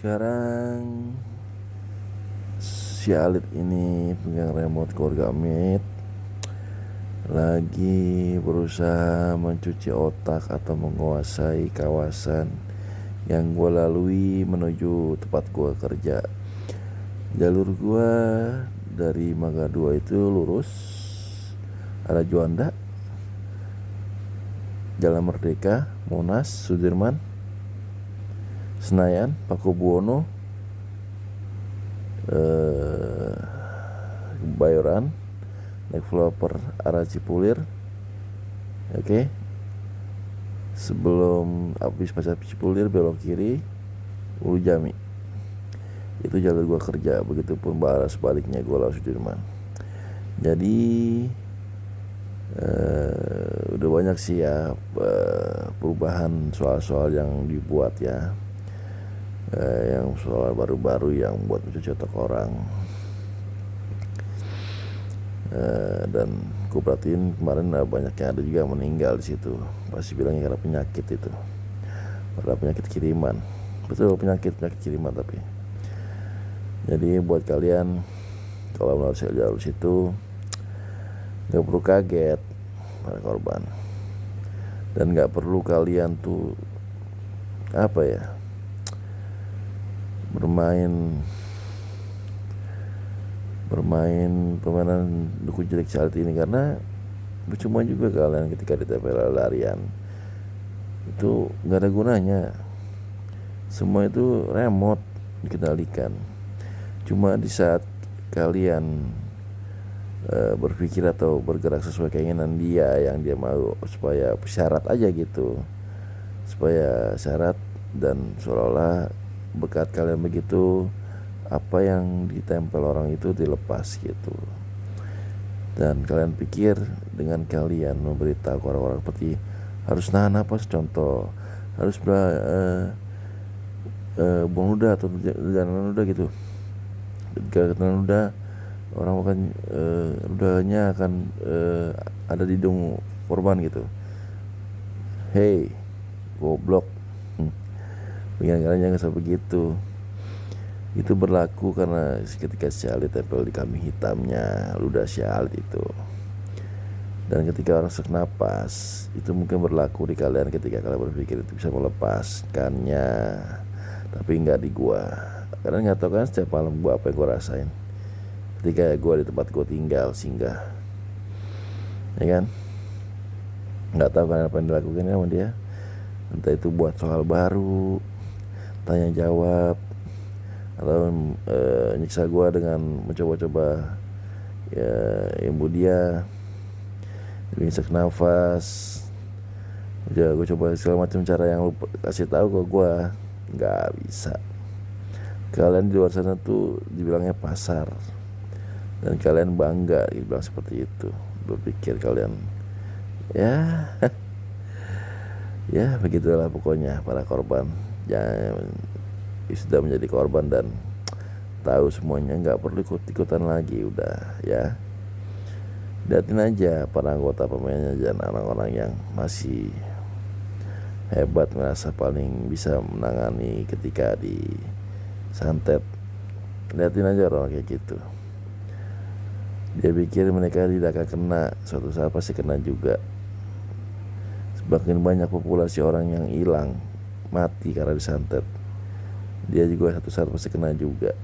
Sekarang si Alit ini pegang remote keluarga Amit lagi berusaha mencuci otak atau menguasai kawasan yang gue lalui menuju tempat gue kerja. Jalur gue dari Mangga 2 itu lurus arah Juanda, Jalan Merdeka, Monas, Sudirman, Senayan, Pakubuwono, Bayoran, naik flyover arah Cipulir. Oke. Sebelum habis pasar Cipulir belok kiri Ulu Jami. Itu jalur gua kerja, begitupun arah sebaliknya gua langsung Sudirman. Jadi udah banyak sih ya perubahan soal-soal yang dibuat ya. Yang soal baru-baru yang buat mencuci otak orang. Dan gue perhatiin kemarin banyak yang ada juga yang meninggal di situ. Pasti bilangnya karena penyakit itu, karena penyakit kiriman. Betul, penyakit kiriman. Tapi jadi buat kalian kalau melalui jalur situ gak perlu kaget para korban, dan gak perlu kalian tuh bermain permainan dukun jelek saat ini, karena percuma juga kalian ketika ditempel larian itu nggak ada gunanya. Semua itu remote dikendalikan. Cuma di saat kalian berpikir atau bergerak sesuai keinginan dia yang dia mau, supaya syarat aja gitu, supaya syarat, dan seolah-olah berkat kalian begitu apa yang ditempel orang itu dilepas gitu. Dan kalian pikir dengan kalian memberitahu orang-orang seperti harus nahan napas, contoh harus buang ludah atau jalan ludah gitu. Ketika jalan ludah, orang akan ludahnya akan ada di hidung korban gitu. Hey, goblok. Pengen kalian jangan sampai begitu. Itu berlaku karena ketika si Alit tempel di kambing hitamnya ludah si Alit itu. Dan ketika orang sesak napas, itu mungkin berlaku di kalian ketika kalian berpikir itu bisa melepaskannya, tapi nggak di gua. Karena nggak tahu kan setiap malam gua apa yang gua rasain ketika gua di tempat gua tinggal singgah, ya kan? Nggak tahu kan apa yang dilakukan sama dia. Entah itu buat soal baru, tanya jawab, atau nyiksa gue dengan mencoba-coba ya ilmu dia, bisa nafas. Ya gue coba segala macam cara yang lu kasih tahu ke gue, nggak bisa. Kalian di luar sana tuh dibilangnya pasar, dan kalian bangga dibilang seperti itu. Berpikir kalian ya ya begitulah pokoknya para korban. Jangan sudah menjadi korban dan tahu semuanya, nggak perlu ikut-ikutan lagi, udah ya. Liatin aja para anggota pemainnya dan orang-orang yang masih hebat, merasa paling bisa menangani ketika di santet. Liatin aja orang kayak gitu. Dia pikir mereka tidak akan kena, suatu saat pasti kena juga. Semakin banyak populasi orang yang hilang, mati karena disantet, dia juga satu saat pasti kena juga.